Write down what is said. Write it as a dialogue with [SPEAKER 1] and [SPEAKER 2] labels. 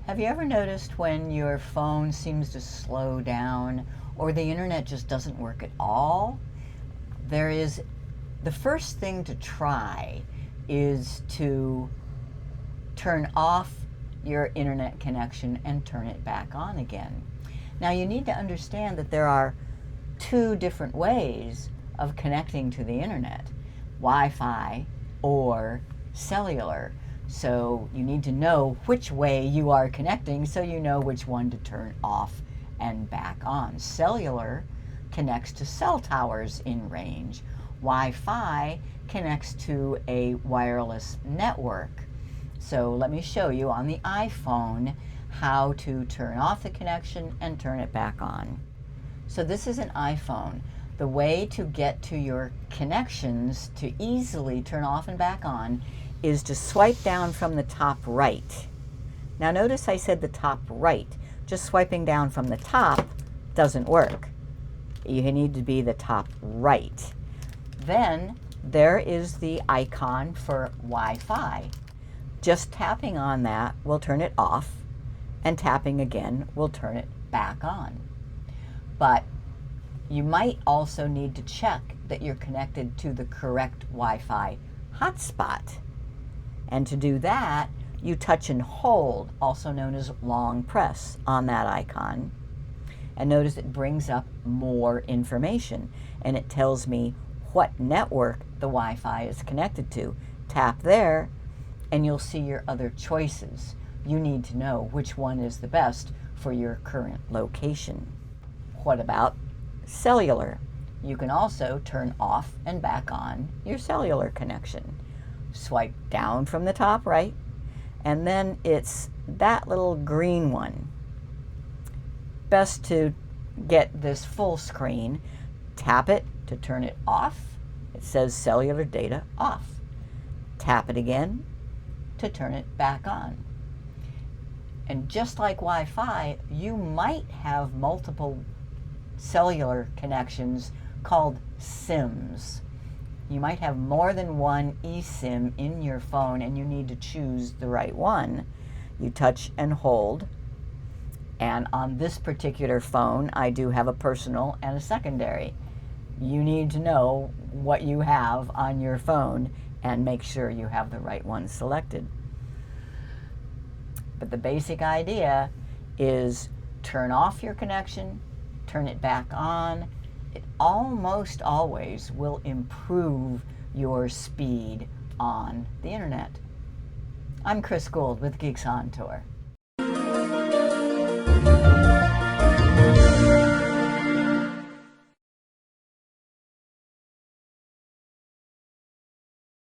[SPEAKER 1] Have you ever noticed when your phone seems to slow down or the internet just doesn't work at all? The first thing to try is to turn off your internet connection and turn it back on again. Now you need to understand that there are two different ways of connecting to the internet, Wi-Fi or cellular. So you need to know which way you are connecting so you know which one to turn off and back on. Cellular connects to cell towers in range. Wi-Fi connects to a wireless network. So let me show you on the iPhone how to turn off the connection and turn it back on. So this is an iPhone. The way to get to your connections to easily turn off and back on is to swipe down from the top right. Now notice I said the top right. Just swiping down from the top doesn't work. You need to be the top right. Then there is the icon for Wi-Fi. Just tapping on that will turn it off, and tapping again will turn it back on. But you might also need to check that you're connected to the correct Wi-Fi hotspot. And to do that, you touch and hold, also known as long press, on that icon. And notice it brings up more information, and it tells me what network the Wi-Fi is connected to. Tap there, and you'll see your other choices. You need to know which one is the best for your current location. What about cellular? You can also turn off and back on your cellular connection. Swipe down from the top right, and then it's that little green one. Best to get this full screen. Tap it to turn it off. It says cellular data off. Tap it again to turn it back on. And just like Wi-Fi, you might have multiple cellular connections called SIMs. You might have more than one eSIM in your phone, and you need to choose the right one. You touch and hold. And on this particular phone, I do have a personal and a secondary. You need to know what you have on your phone and make sure you have the right one selected. But the basic idea is turn off your connection, turn it back on. It almost always will improve your speed on the internet. I'm Guld with Geeks On Tour.